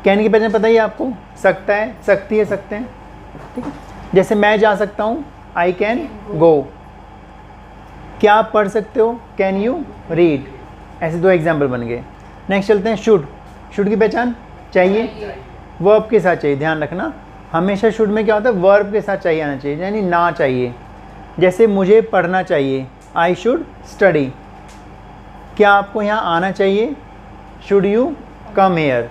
Can की पहचान पता ही है आपको, सकता है, सकती है, सकते हैं, ठीक है। जैसे मैं जा सकता हूँ, आई कैन गो। क्या आप पढ़ सकते हो, कैन यू रीड। ऐसे 2 एग्जाम्पल बन गए। नेक्स्ट चलते हैं शुड। शुड की पहचान चाहिए, वर्ब के साथ चाहिए, ध्यान रखना हमेशा शुड में क्या होता है, वर्ब के साथ चाहिए आना चाहिए, यानी ना चाहिए। जैसे मुझे पढ़ना चाहिए, आई शुड स्टडी। क्या आपको यहाँ आना चाहिए, शुड यू कम हेयर।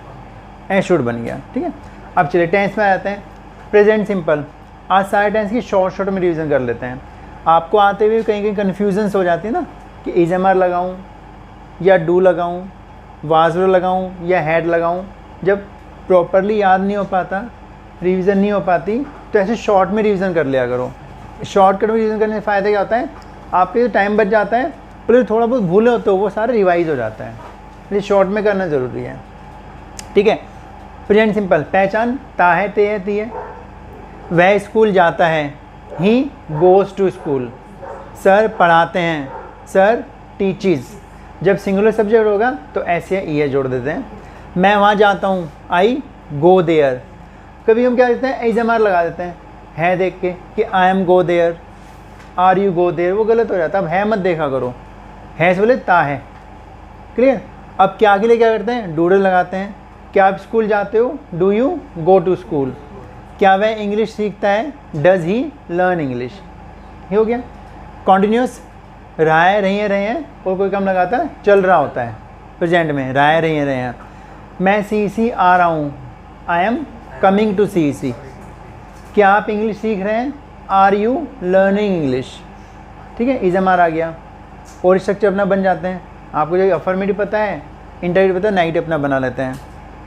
ऐ शुड बन गया, ठीक है। अब चलिए टेंस में आ जाते हैं। Present simple. आज सारे टेंस की शॉर्ट में रिवीजन कर लेते हैं। आपको आते हुए कहीं कहीं कन्फ्यूजन्स हो जाती है ना, कि इज एम आर लगाऊँ या डू लगाऊँ, वाजरो लगाऊँ या हैड लगाऊँ। जब प्रॉपरली याद नहीं हो पाता, रिवीजन नहीं हो पाती, तो ऐसे शॉर्ट में रिवीजन कर लिया करो। शॉर्टकट में रिवीजन करने से फ़ायदा क्या होता है, आपके जो टाइम बच जाता है, प्लस थोड़ा बहुत भूले होते हो वो सारा रिवाइज हो जाता है, इसलिए शॉर्ट में करना ज़रूरी है, ठीक है। Present simple. पहचान ता है, ते है, ती है। वह स्कूल जाता है, he goes to school. Sir पढ़ाते हैं, सर टीचीज। जब सिंगुलर सब्जेक्ट होगा तो ऐसे ये जोड़ देते हैं। मैं वहाँ जाता हूँ, आई गो देयर। कभी हम क्या देते हैं, एज एम आर लगा देते हैं है देख के, कि I am go there, are you go there, वो गलत हो जाता है। अब है मत देखा करो, है से बोले ता है, क्लियर। अब क्या के लिए क्या करते हैं, डूडल लगाते हैं। क्या आप स्कूल जाते हो, do you go to school. क्या वह इंग्लिश सीखता है, डज ही लर्न इंग्लिश। ये हो गया। कॉन्टिन्यूस, रहा है, रही है, और कोई काम लगाता है, चल रहा होता है प्रेजेंट में, रहा है, रही है। मैं CEC आ रहा हूँ, I am coming to CEC। क्या आप इंग्लिश सीख रहे हैं, आर यू लर्निंग इंग्लिश, ठीक है। इज एम आर आ गया। और स्ट्रक्चर अपना बन जाते हैं। आपको जो अफर्मेटिव पता है, इंटरव्यू पता है, नेगेटिव अपना बना लेते हैं।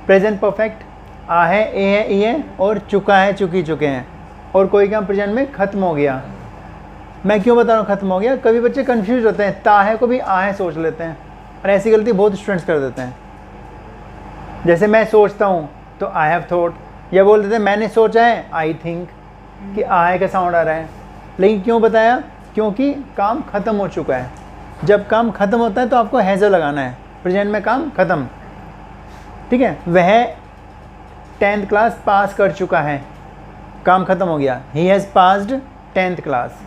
प्रेजेंट परफेक्ट, आ है, ए है, ई है, और चुका है, चुकी, चुके हैं। और कोई काम प्रेजेंट में ख़त्म हो गया। मैं क्यों बता रहा हूँ ख़त्म हो गया, कभी बच्चे कंफ्यूज होते हैं, ता है को भी आ है सोच लेते हैं, और ऐसी गलती बहुत स्टूडेंट्स कर देते हैं। जैसे मैं सोचता हूँ तो आई हैव थॉट, या बोल देते हैं मैंने सोचा है, आई थिंक, कि आई का साउंड आ रहा है। लेकिन क्यों बताया, क्योंकि काम ख़त्म हो चुका है। जब काम ख़त्म होता है तो आपको हैज़ लगाना है, प्रेजेंट में काम ख़त्म, ठीक है। वह 10th क्लास पास कर चुका है, काम ख़त्म हो गया, he has passed 10th class.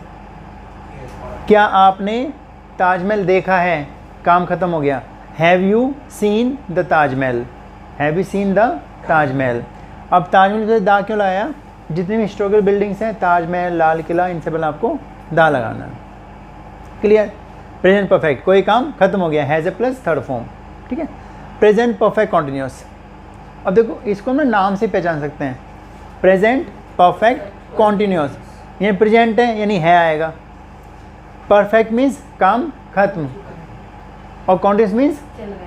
क्या आपने ताजमहल देखा है, काम ख़त्म हो गया, have you seen the Taj Mahal, have you seen the Taj Mahal. अब ताजमहल से दा क्यों लगाया, जितनी भी हिस्टोरिकल बिल्डिंग्स हैं, ताजमहल, लाल किला, इनसे पहले आपको दा लगाना है, क्लियर। प्रेजेंट परफेक्ट, कोई काम खत्म हो गया, has a plus third form, ठीक है। Present perfect continuous. अब देखो इसको हम नाम से पहचान सकते हैं, प्रेजेंट परफेक्ट कॉन्टिन्यूस। ये प्रेजेंट है यानी है आएगा, परफेक्ट मीन्स काम खत्म, और कॉन्टिन्यूस मीन्स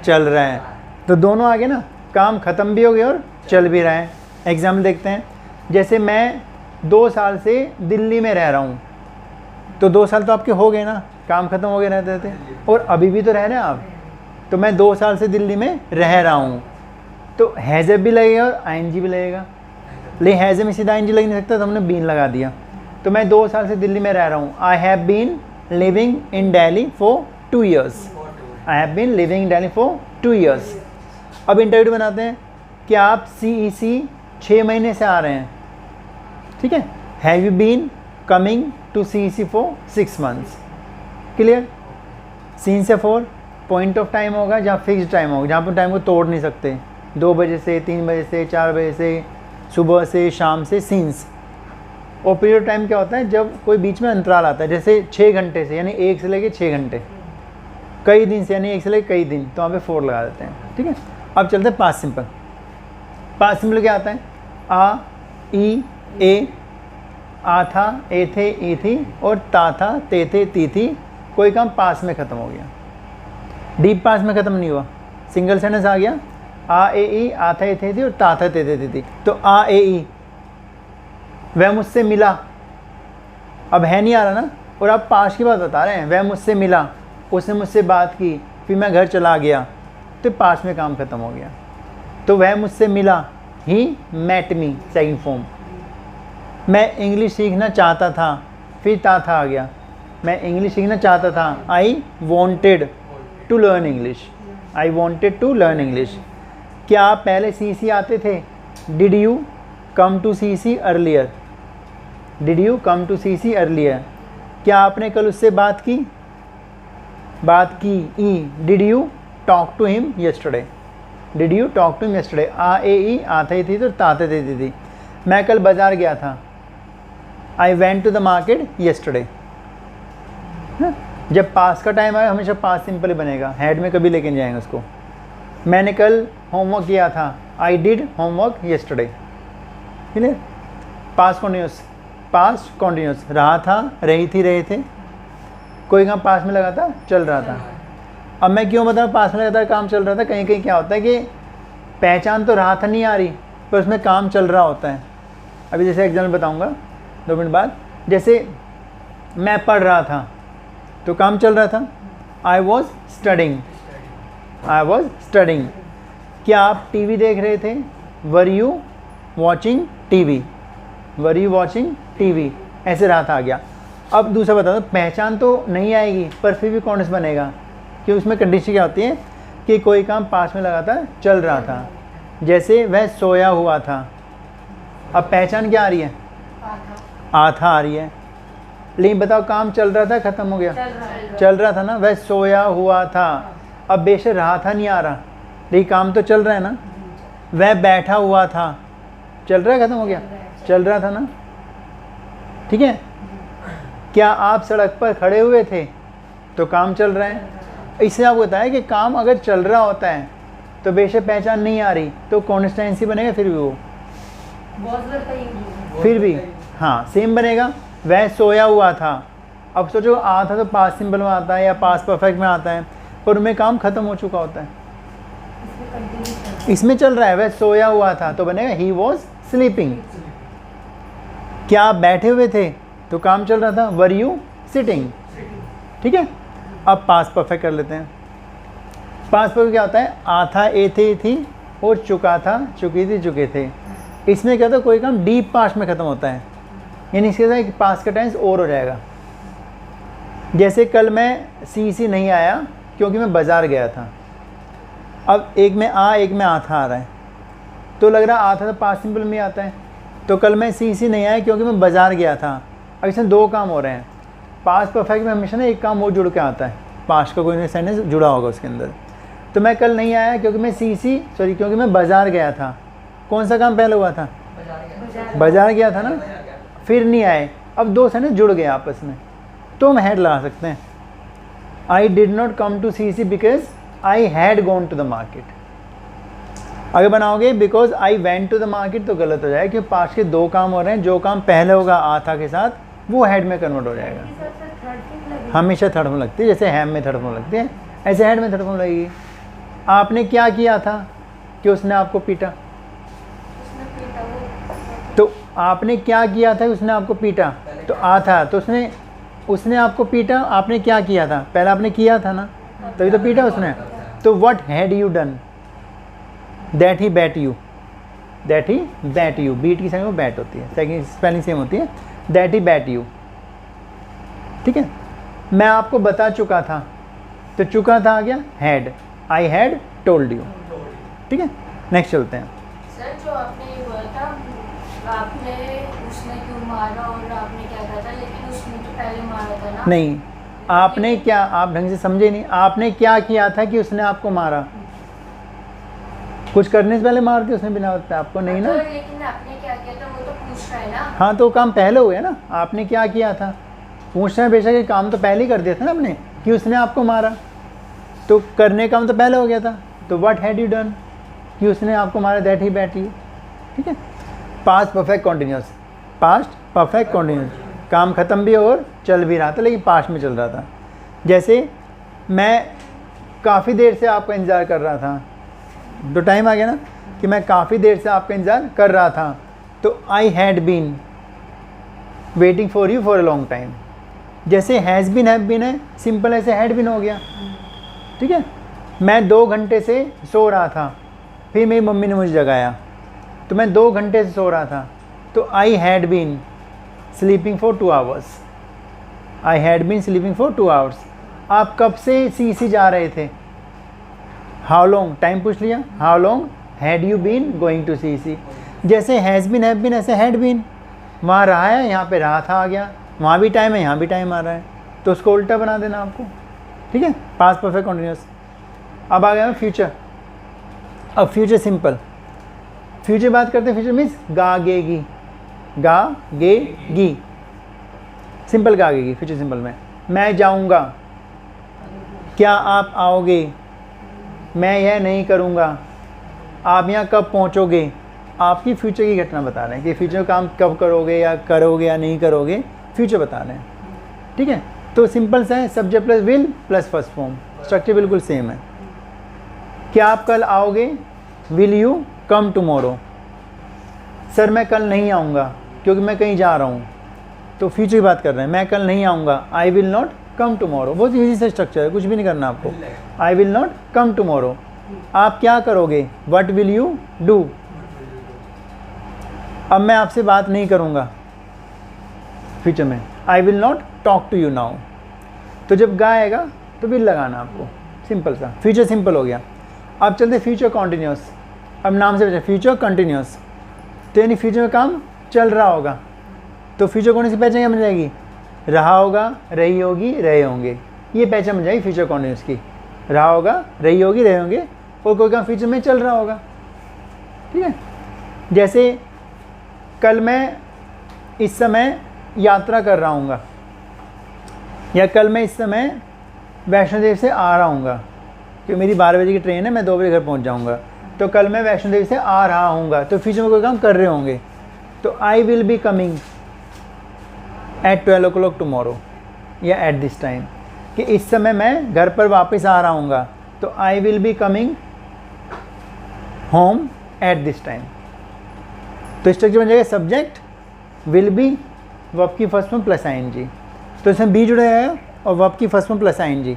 चल रहा है। तो दोनों आ गए ना, काम खत्म भी हो गया और चल भी रहा है। एग्जाम्पल देखते हैं। जैसे मैं 2 साल से दिल्ली में रह रहा हूँ, तो 2 साल तो आपके हो गए ना, काम खत्म हो गए रहते थे, और अभी भी तो रह रहे हैं आप। तो मैं 2 साल से दिल्ली में रह रहा हूँ, तो हैज़ भी लगेगा और आईएनजी भी लगेगा। लेकिन हैज़ में सीधा आईएनजी लग नहीं सकता, तो हमने बीन लगा दिया। तो मैं 2 साल से दिल्ली में रह रहा हूँ, I have been living in Delhi for 2 years, I have been living in Delhi for 2 years. अब इंटरव्यू बनाते हैं, क्या आप CEC 6 महीने से आ रहे हैं, ठीक है। Have you been coming to CEC for 6 months, clear. सीन से 4 पॉइंट ऑफ टाइम होगा, जहाँ फिक्स्ड टाइम होगा, जहाँ पर टाइम को तोड़ नहीं सकते, 2 बजे से 3 बजे से 4 बजे से, सुबह से शाम से, सीन्स। और पीरियड टाइम क्या होता है, जब कोई बीच में अंतराल आता है, जैसे 6 घंटे से यानी 1 से लेके 6 घंटे, कई दिन से यानी 1 से लेके कई दिन, तो वहाँ पे 4 लगा देते हैं, ठीक है। अब चलते हैं पास्ट सिंपल। पास्ट सिंपल क्या आता है, आ, ई, ए, आ था, ए थे, ई थी, और ता था, ते थे, ती थी। कोई काम पास में ख़त्म हो गया, डीप पास में ख़त्म नहीं हुआ, सिंगल सेंटेंस आ गया, आ ए ई, आ था, ए थे थी, और ता था, ते थे, ती थी। तो आ ए ई, वह मुझसे मिला, अब है नहीं आ रहा ना, और आप पास की बात बता रहे हैं, वह मुझसे मिला, उसने मुझसे बात की, फिर मैं घर चला गया, तो पास में काम ख़त्म हो गया। तो वह मुझसे मिला, he met me, second form. मैं इंग्लिश सीखना चाहता था, फिर ता था आ गया, मैं इंग्लिश सीखना चाहता था, I wanted to learn English, I wanted to learn English. क्या आप पहले CC आते थे? Did you come to CC earlier? Did you come to CC earlier? क्या आपने कल उससे बात की? बात की। ई did you talk to him yesterday? Did you talk to him yesterday? आ ए ई आते थी तो ताते थे थी। मैं कल बाजार गया था। I went to the market yesterday. जब पास का टाइम आए हमेशा पास सिंपल ही बनेगा, हेड में कभी लेके नहीं जाएंगे उसको। मैंने कल होमवर्क किया था। I did homework yesterday. Clear? Pass continuous, pass continuous. रहा था, रही थी, रहे थे। कोई काम पास में लगा था, चल रहा था। अब मैं क्यों बताऊँ पास में लगा था, काम चल रहा था? कहीं कहीं क्या होता है कि पहचान तो रहा था नहीं आ रही, पर उसमें काम चल रहा होता है। अभी जैसे एग्जाम्पल बताऊँगा 2 मिनट बाद। जैसे मैं पढ़ रहा था तो काम चल रहा था। I was studying, I was studying. क्या आप टीवी देख रहे थे? Were you watching TV? Were you watching TV? ऐसे रहा था आ गया। अब दूसरा बता दो, पहचान तो नहीं आएगी पर फिर भी कॉन्स बनेगा कि उसमें कंडीशन क्या होती है कि कोई काम पास में लगा था, चल रहा था। जैसे वह सोया हुआ था। अब पहचान क्या आ रही है? आथा आ रही है। लेकिन बताओ काम चल रहा था, ख़त्म हो गया? चल रहा था ना। वह सोया हुआ था। अब बेशक रहा था नहीं आ रहा, लेकिन काम तो चल रहा है ना। वह बैठा हुआ था, चल रहा है, ख़त्म हो गया? चल रहा था ना। ठीक है? क्या आप सड़क पर खड़े हुए थे? तो काम चल रहा है। इससे आपको बताया कि काम अगर चल रहा होता है तो बेशक पहचान नहीं आ रही तो कॉन्स्टेंसी बनेगा, फिर भी वो फिर भी हाँ सेम बनेगा। वह सोया हुआ था। अब सोचो आ था तो पास सिंपल में आता है या पास परफेक्ट में आता है, पर उनमें काम खत्म हो चुका होता है। इसमें चल रहा है, वह सोया हुआ था तो बनेगा ही वॉज स्लीपिंग। क्या आप बैठे हुए थे? तो काम चल रहा था। Were you sitting? ठीक है? अब पास परफेक्ट कर लेते हैं। पास परफेक्ट क्या होता है? आ था, ए थे, थी, और चुका था, चुकी थी, चुके थे। इसमें क्या होता है? कोई काम डीप पास्ट में ख़त्म होता है, यानी इसके साथ पास का टेंस और हो जाएगा। जैसे कल मैं CC नहीं आया क्योंकि मैं बाज़ार गया था। अब एक में आ, एक में आ रहा है, तो लग रहा आ था तो पास सिंपल में आता है। तो कल मैं CC नहीं आया क्योंकि मैं बाज़ार गया था। अब इसमें 2 काम हो रहे हैं। पास परफेक्ट में हमेशा ना एक काम वो जुड़ के आता है, पास्ट का कोई ना सेंटेंस जुड़ा होगा उसके अंदर। तो मैं कल नहीं आया क्योंकि मैं क्योंकि मैं बाज़ार गया था। कौन सा काम पहले हुआ था? बाज़ार गया था ना। फिर नहीं आए, अब 2 सेंटेंस जुड़ गए आपस में, तो हम हैड लगा सकते हैं। I did not come to CC because I had gone to the market. अगर बनाओगे because I went to the market तो गलत हो जाएगा, क्योंकि पास्ट के 2 काम हो रहे हैं। जो काम पहले होगा आथा के साथ वो हैड में कन्वर्ट हो जाएगा। हमेशा थर्ड फॉर्म लगती है, जैसे हैम में थर्ड फॉर्म लगती है, ऐसे हैड में थर्ड फॉर्म लगेगी। आपने क्या किया था कि उसने आपको पीटा? तो आपने क्या किया था उसने आपको पीटा? तो आ था तो उसने आपको पीटा। आपने क्या किया था? पहले आपने किया था ना, तभी तो पीटा उसने। तो what had you done? That he beat you. That he beat you. Beat की संग में बैट होती है, सेकंड स्पेलिंग सेम होती है। That he beat you. ठीक है? मैं आपको बता चुका था, तो चुका था आ गया had. I had told you. ठीक है? नेक्स्ट चलते हैं। सर जो आपने ये बोला था, आपने उसने क्यों मारा और आपने क्या कहा था, लेकिन उसने तो पहले मारा था ना। नहीं, आपने क्या, आप ढंग से समझे नहीं। आपने क्या किया था कि उसने आपको मारा? कुछ करने से पहले मार दिया उसने बिना बताए आपको? नहीं ना। लेकिन आपने क्या किया था वो तो पूछ रहा है ना। हाँ, तो काम पहले हो गया ना। आपने क्या किया था पूछना है, बेशक ये काम तो पहले ही कर दिया था ना आपने कि उसने आपको मारा, तो करने काम तो पहले हो गया था। तो व्हाट हैड यू डन कि उसने आपको मारा, दैट ही बैट यू। ठीक है? Past perfect continuous. Past perfect continuous, काम ख़त्म भी और चल भी रहा था, लेकिन पास्ट में चल रहा था। जैसे मैं काफ़ी देर से आपका इंतज़ार कर रहा था, तो टाइम आ गया ना कि मैं काफ़ी देर से आपका इंतज़ार कर रहा था। तो I had been waiting for you for a long time. जैसे हैज़ बीन, हैव बीन है, सिंपल ऐसे हैड बीन हो गया। ठीक है? मैं 2 घंटे से सो रहा था, फिर मेरी मम्मी ने मुझे जगाया, तो मैं 2 घंटे से सो रहा था। तो I had been sleeping for 2 hours. I had been sleeping for 2 hours. आप कब से CC जा रहे थे? हाउ लॉन्ग, टाइम पूछ लिया। How long had you been going to see. जैसे हैज़ बीन, हैव बीन, ऐसे हैड बीन, वहाँ रहा है, यहाँ पे रहा था आ गया, वहाँ भी टाइम है, यहाँ भी टाइम आ रहा है, तो उसको उल्टा बना देना आपको, ठीक है। Past perfect continuous. अब आ गया फ्यूचर। अब फ्यूचर सिंपल, फ्यूचर बात करते हैं, फ्यूचर मीन्स गागेगी, गागेगी, सिंपल गागेगी फ्यूचर सिंपल में। मैं जाऊँगा, क्या आप आओगे, मैं यह नहीं करूँगा, आप यहाँ कब पहुँचोगे, आपकी फ्यूचर की घटना बता रहे हैं कि फ्यूचर काम कब करोगे या नहीं करोगे, फ्यूचर बता रहे हैं, ठीक है। तो सिंपल सा है, subject plus will plus first form, structure बिल्कुल सेम है। क्या आप कल आओगे, will you come tomorrow. Sir मैं कल नहीं आऊँगा क्योंकि मैं कहीं जा रहा हूँ, तो फ्यूचर की बात कर रहे हैं, मैं कल नहीं आऊँगा, आई विल नॉट कम टुमारो। बहुत ईजी सा स्ट्रक्चर है, कुछ भी नहीं करना आपको, आई विल नॉट कम टुमारो। आप क्या करोगे, व्हाट विल यू डू। अब मैं आपसे बात नहीं करूँगा फ्यूचर में, I will not talk to you now. तो जब गा आएगा तो विल लगाना आपको, सिंपल सा, फ्यूचर सिंपल हो गया। अब चलते फ्यूचर कॉन्टिन्यूस। अब नाम से बचा फ्यूचर कंटिन्यूस, तो यानी फ्यूचर में काम चल रहा होगा, तो फ्यूचर कौन सी पहचान क्या बन जाएगी, रहा होगा, रही होगी, रहे होंगे, ये पहचान बन जाएगी फ्यूचर कॉन्टिन्यूस की। रहा होगा, रही होगी, रहे होंगे, और कोई काम फ्यूचर में चल रहा होगा, ठीक है। जैसे कल मैं इस समय यात्रा कर रहा हूँगा, या कल मैं इस समय वैष्णो देवी से आ रहा हूँगा, क्योंकि मेरी 12 बजे की ट्रेन है, मैं 2 बजे घर पहुँच जाऊँगा, तो कल मैं वैष्णो देवी से आ रहा हूँगा, तो फ्यूचर में कोई काम कर रहे होंगे, तो आई will be coming at 12 o'clock tomorrow, या एट दिस टाइम, कि इस समय मैं घर पर वापस आ रहा हूँगा, तो आई will be coming home at this time. तो स्ट्रक्चर बन जाएगा सब्जेक्ट विल बी, वर्ब की फर्स्ट फॉर्म प्लस आईएनजी, तो इसमें बी जुड़ा है और वर्ब की फर्स्ट फॉर्म प्लस आईएनजी,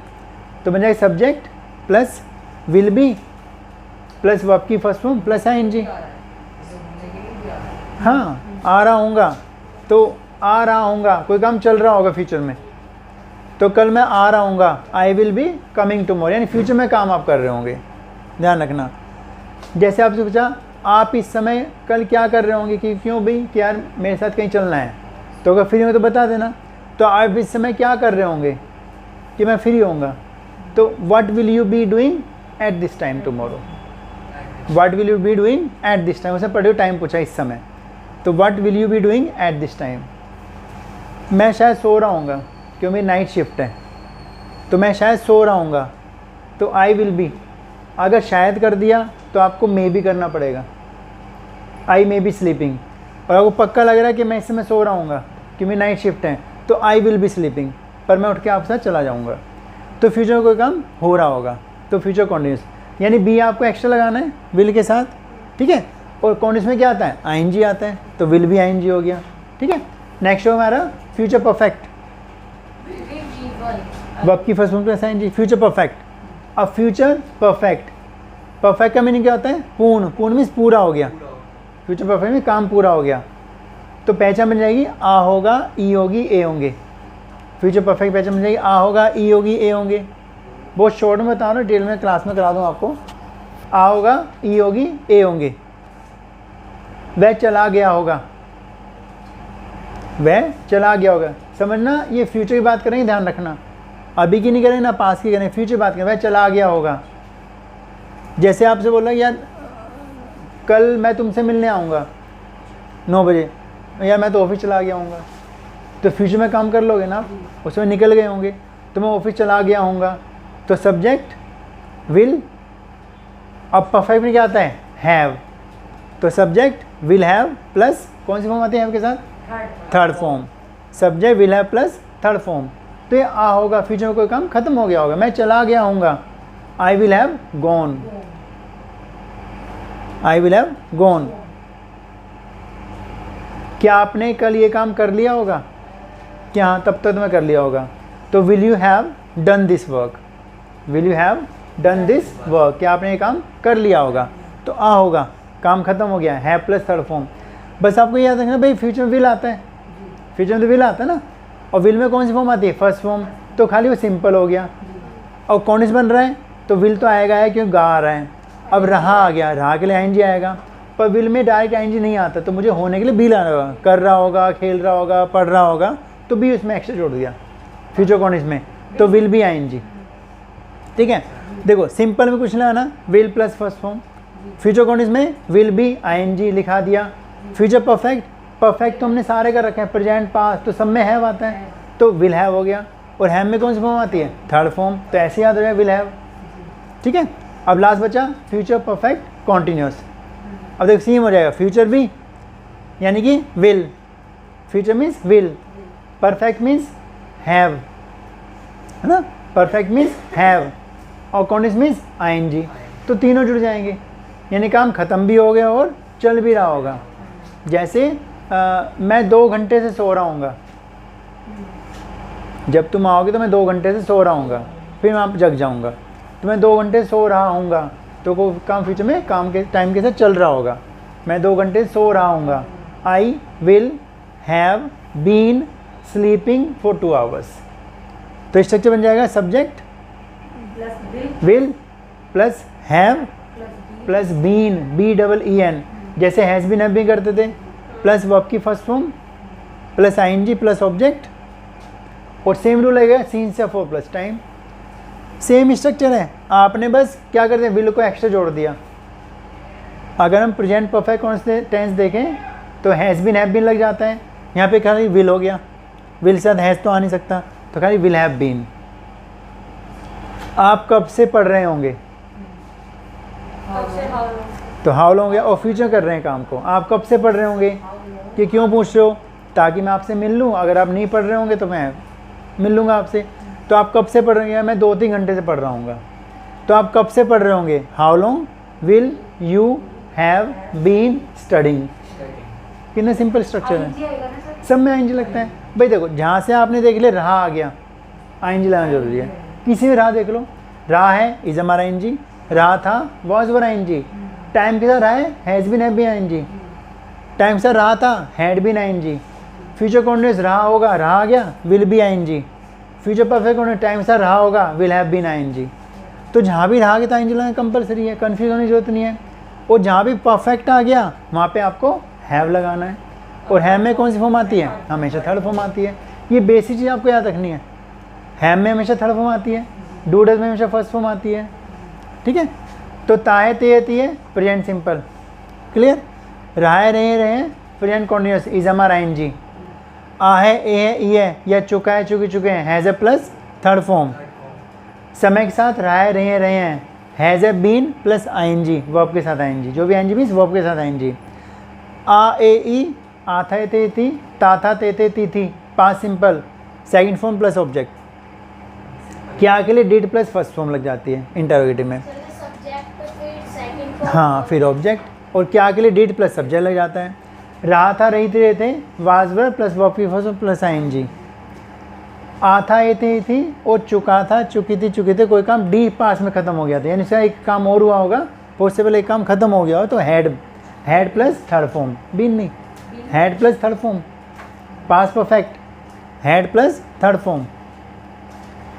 तो बन जाएगा subject plus will be plus verb की फर्स्ट फॉर्म प्लस आईएनजी। हाँ, आ रहा हूँगा, तो आ रहा हूँगा, कोई काम चल रहा होगा फ्यूचर में, तो कल मैं आ रहा हूँगा, I will be coming tomorrow, यानी फ्यूचर में काम आप कर रहे होंगे, ध्यान रखना। जैसे आपसे पूछा आप इस समय कल क्या कर रहे होंगे, कि क्यों भाई, कि यार मेरे साथ कहीं चलना है, तो अगर फ्री हो तो बता देना। तो आप इस समय क्या कर रहे होंगे, कि मैं फ्री होऊंगा, तो what will you be doing at this time tomorrow, what will you be doing at this time, उसे पढ़ो टाइम पूछा इस समय, तो what will you be doing at this time. मैं शायद सो रहा हूँगा क्योंकि मेरी नाइट शिफ्ट है, तो मैं शायद सो रहा हूँगा, तो आई विल बी, अगर शायद कर दिया तो आपको मे भी करना पड़ेगा, आई मे बी स्लीपिंग, और आपको पक्का लग रहा है कि मैं इस समय सो रहा हूँगा कि मेरी नाइट शिफ्ट है, तो आई विल बी स्लीपिंग, पर मैं उठ के आपके साथ चला जाऊँगा, तो फ्यूचर में कोई काम हो रहा होगा, तो फ्यूचर कॉन्टिन्यूस, यानी बी आपको एक्स्ट्रा लगाना है विल के साथ, ठीक है। और कॉन्टिन्यूस में क्या आता है, आईएनजी आता है, तो विल भी आईएनजी हो गया, ठीक है। नेक्स्ट हो हमारा फ्यूचर परफेक्ट, वर्ब की first form plus ING, future perfect. अब फ्यूचर परफेक्ट, परफेक्ट का मीनिंग क्या होता है, पूर्ण, पूर्ण मीन्स पूरा हो गया, फ्यूचर परफेक्ट में काम पूरा हो गया, तो पहचान बन जाएगी आ होगा, ई होगी, ए होंगे, फ्यूचर परफेक्ट पहचान बन जाएगी आ होगा, ई होगी, ए होंगे। बहुत शॉर्ट में बता रहा हूँ, डिटेल में क्लास में करा दूँ आपको। आ होगा, ई होगी, ए होंगे। वह चला गया होगा, वह चला गया होगा, समझना ये फ्यूचर की बात करेंगे, ध्यान रखना, अभी की नहीं करेंगे ना पास की करेंगे, फ्यूचर की बात करें, वह चला गया होगा। जैसे आपसे बोला यार कल मैं तुमसे मिलने आऊँगा 9 बजे, यार मैं तो ऑफिस चला गया हूँगा, तो फ्यूचर में काम कर लोगे ना आप, उसमें निकल गए होंगे, तो मैं ऑफिस चला गया हूँगा, तो सब्जेक्ट विल, अब परफेक्ट में क्या आता है, हैव, तो सब्जेक्ट विल हैव प्लस कौन सी फॉर्म आती है हैव के साथ, third form, subject will have plus third form, तो ये आ होगा, फ्यूचर में कोई काम खत्म हो गया होगा, मैं चला गया हूँगा, I will have gone, I will have gone. क्या आपने कल ये काम कर लिया होगा, क्या हाँ तब तक मैं कर लिया होगा, तो will you have done this work, will you have done this work, क्या आपने ये काम कर लिया होगा, तो आ होगा, काम खत्म हो गया, है प्लस थर्ड फॉर्म। बस आपको याद रखना भाई फ्यूचर में विल आता है, फ्यूचर में तो विल आता है ना, और विल में कौन सी फॉर्म आती है, फर्स्ट फॉर्म, तो खाली वो सिंपल हो गया। और कौन बन रहा है, तो विल तो आएगा है क्योंकि गा आ रहा है, अब रहा आ गया, रहा के लिए आईएनजी आएगा, पर विल में डायरेक्ट आईएनजी नहीं आता, तो मुझे होने के लिए बी लाना होगा। कर रहा होगा, खेल रहा होगा, पढ़ रहा होगा, तो बी उसमें एक्स्ट्रा जोड़ दिया फ्यूचर कॉन्टिन्यूस में, तो विल बी आईएनजी। ठीक है, देखो सिंपल में कुछ लाना, will plus first form, future continuous में विल बी आईएनजी लिखा दिया। फ्यूचर परफेक्ट, परफेक्ट तो हमने सारे कर रखे हैं, प्रेजेंट पास्ट तो सब में हैव आता है, तो विल हैव हो गया। और हैव में कौन सी फॉर्म आती है? थर्ड फॉर्म, तो ऐसे याद हो जाए विल हैव। ठीक है, अब लास्ट बचा फ्यूचर परफेक्ट कॉन्टिन्यूस। अब देखो सेम हो जाएगा, फ्यूचर भी यानी कि will, future means will, perfect means have, है ना, परफेक्ट मीन्स हैव, और कॉन्टिन्यूस मीन्स आईएनजी, तो तीनों जुड़ जाएंगे, यानी काम ख़त्म भी हो गया और चल भी रहा होगा। जैसे मैं 2 घंटे से सो रहा हूँगा, जब तुम आओगे तो मैं 2 घंटे से सो रहा हूँगा, फिर मैं जग जाऊँगा, तो मैं 2 घंटे सो रहा हूँगा, तो को काम फ्यूचर में काम के टाइम के साथ चल रहा होगा। मैं 2 घंटे सो रहा हूँगा, I will have been sleeping for 2 hours, तो स्ट्रक्चर बन जाएगा subject will plus have plus been, B double E N, जैसे हैज़ बीन हैव बीन करते थे, प्लस वर्ब की first form plus ING plus object, और सेम रूल लगेगा since से for plus time, same structure है। आपने बस क्या करते हैं, विल को एक्स्ट्रा जोड़ दिया। अगर हम प्रेजेंट परफेक्ट टेंस देखें तो हैज़ बीन हैव बीन लग जाता है, यहाँ पे खाली विल हो गया, विल साथ हैज़ तो आ नहीं सकता, तो खाली विल हैव बीन। आप कब से पढ़ रहे होंगे? तो हाउ लॉन्ग हो गया, और फ्यूचर कर रहे हैं काम को, आप कब से पढ़ रहे होंगे, कि क्यों पूछ रहे हो? ताकि मैं आपसे मिल लूँ, अगर आप नहीं पढ़ रहे होंगे तो मैं मिल लूँगा आपसे। तो आप कब से पढ़ रहे होंगे? मैं 2-3 घंटे से पढ़ रहा हूँगा, तो आप कब से पढ़ रहे होंगे? How long will you have been studying. कितना सिंपल स्ट्रक्चर है, सब में आईएनजी लगता है। भाई देखो, जहाँ से आपने देख लिया रहा आ गया, आईएनजी लगाना जरूरी है। किसी में रहा देख लो, रहा है इज हमारा आईएनजी, रहा था वॉज वर आईएनजी, टाइम के साथ रहा है has been have been ING, time से रहा था had been ING, future continuous रहा होगा, रहा आ गया will be ING, future perfect continuous time से रहा होगा विल हैव बीन आईएनजी। तो जहाँ भी रहा गया तो आईएनजी लगाना कंपलसरी है, कन्फ्यूज होने की जरूरत नहीं है। और जहाँ भी परफेक्ट आ गया वहाँ पे आपको हैव लगाना है। और हैव में कौन सी फॉर्म आती है? हमेशा थर्ड फॉर्म आती है। ये बेसिक चीज़ आपको याद रखनी है। हैव में हमेशा थर्ड फॉर्म आती है, डू डज में हमेशा फर्स्ट फॉर्म आती है। ठीक है, तो ताए ते ती है प्रेजेंट सिंपल, क्लियर। रहा है रहे रहे प्रेजेंट कॉन्टिन्यूस, इज हमारा आईएनजी, आ है ए है ई है, या चुका है चुके चुके हैं, has a plus third form. समय के साथ रहा है रहे हैं, has a been plus ING, verb के साथ आईएनजी, जो भी आईएनजी मीन्स वर्ब के साथ आईएनजी। आ ए ई, आ था ते थी, ता था ते ती थी, past simple second form plus object. क्या के लिए डिड प्लस फर्स्ट फॉर्म लग जाती है इंटरोगेटिव में, हाँ फिर ऑब्जेक्ट। और क्या के लिए डिड प्लस सब्जेक्ट लग जाता है। रहा था रही थे थे, वाज वर प्लस वर्ब की फर्स्ट प्लस आईएनजी। आ था ये थी, और चुका था चुकी थी चुके थे, कोई काम डी पास में ख़त्म हो गया था, यानी इसका एक काम और हुआ होगा, पॉसिबल एक काम ख़त्म हो गया हो, तो had plus third form, been नहीं, had plus third form, past perfect, had plus third form.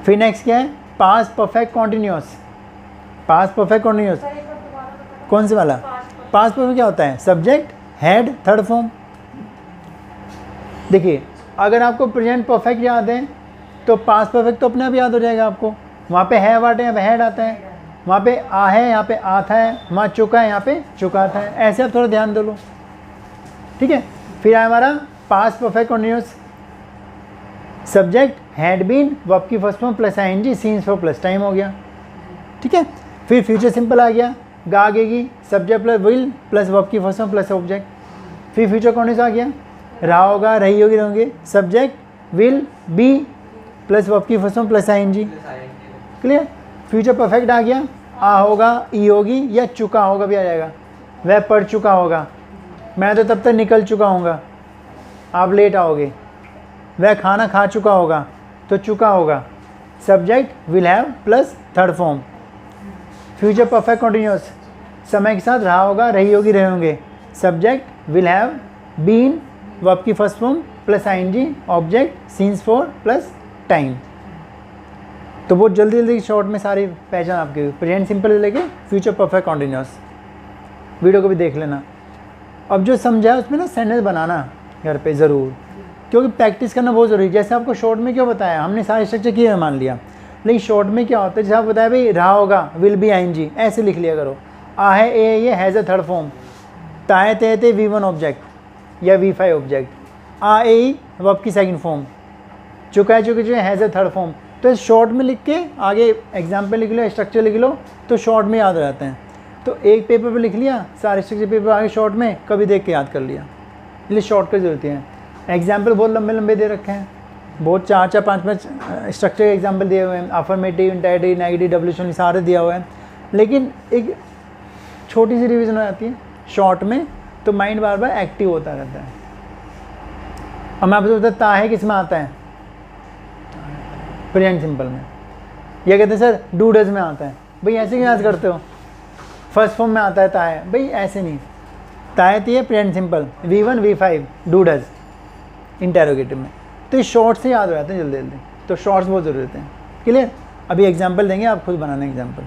फिर नेक्स्ट क्या है? Past perfect continuous, past perfect continuous कौन से वाला? पास परफेक्ट क्या होता है? Subject had third form. देखिए, अगर आपको प्रेजेंट परफेक्ट याद है तो पास परफेक्ट तो अपने आप याद हो जाएगा आपको। वहाँ पे हैव आते हैं, यहाँ पे हैड आता है, वहाँ पे आ है, यहाँ पे आता है, वहाँ चुका है, यहाँ पे चुका था है। ऐसे आप थोड़ा ध्यान दे लो, ठीक है। फिर है हमारा past perfect continuous, subject had been, verb की first form plus ING, since for plus time हो गया, ठीक है। फिर फ्यूचर सिंपल आ गया, गा आगेगी, subject plus will plus verb की फर्स्ट फॉर्म प्लस ऑब्जेक्ट। फिर फ्यूचर कॉन्टिन्यूस आ गया, रहा होगा रही होगी रहेंगे, subject will be plus verb की first form plus ING, clear. Future perfect आ गया, आ होगा ई होगी, या चुका होगा भी आ जाएगा, वह पढ़ चुका होगा, मैं तो तब तक निकल चुका हूँगा, आप लेट आओगे। वह खाना खा चुका होगा, तो चुका होगा, subject will have plus third form. Future perfect continuous, समय के साथ रहा होगा रही होगी रहे होंगे, subject will have been, verb की first form plus ING, object since for plus time. तो बहुत जल्दी जल्दी शॉर्ट में सारी पहचान आपकी, प्रेजेंट सिंपल से लेके फ्यूचर परफेक्ट कॉन्टिन्यूस। वीडियो को भी देख लेना। अब जो समझा है उसमें ना सेंटेंस बनाना घर पे ज़रूर, क्योंकि प्रैक्टिस करना बहुत ज़रूरी है। जैसे आपको शॉर्ट में क्यों बताया, हमने सारे स्ट्रक्चर किए मान लिया, लेकिन शॉर्ट में क्या होता है, जैसे आप बताया भाई रहा होगा, विल बी आईएनजी, ऐसे लिख लिया करो। आ है ए ये हैज़ अ थर्ड फॉर्म, ताए ते V1 ऑब्जेक्ट या V5 ऑब्जेक्ट, आ ए वर्ब की सेकंड फॉर्म, चुका है चुके जो हैज़ अ थर्ड फॉर्म। तो शॉर्ट में लिख के आगे एग्जाम्पल लिख लो, स्ट्रक्चर लिख लो, तो शॉर्ट में याद रहते हैं। तो एक पेपर पे लिख लिया, सारे स्ट्रक्चर पेपर आगे शॉर्ट में कभी देख के याद कर लिया, इसलिए शॉर्ट की जरूरत है। एग्जाम्पल बहुत लंबे लंबे दे रखे हैं, बहुत 4-4 5-5 स्ट्रक्चर एग्जाम्पल दिए हुए हैं, अफर्मेटिव, इंटाइटिव, नेगेटिव, डब्ल्यूएच सारे दिया हुआ है, लेकिन एक छोटी सी रिवीजन हो जाती है शॉर्ट में, तो माइंड बार बार एक्टिव होता रहता है। अब मैं आपसे बताता ताहे किस में आता है, प्रेजेंट सिंपल में। ये कहते हैं सर डू डज में आता है, भाई ऐसे क्यों याद करते हो, फर्स्ट फॉर्म में आता है ताहे, भाई ऐसे नहीं, ताहे थी present simple, V1 V5 do does interrogative में। तो ये शॉर्ट से याद हो जाते हैं जल्दी जल्दी, तो शॉर्ट्स बहुत ज़रूरत है। क्लियर? अभी एग्जांपल देंगे, आप खुद बनाना एग्जांपल।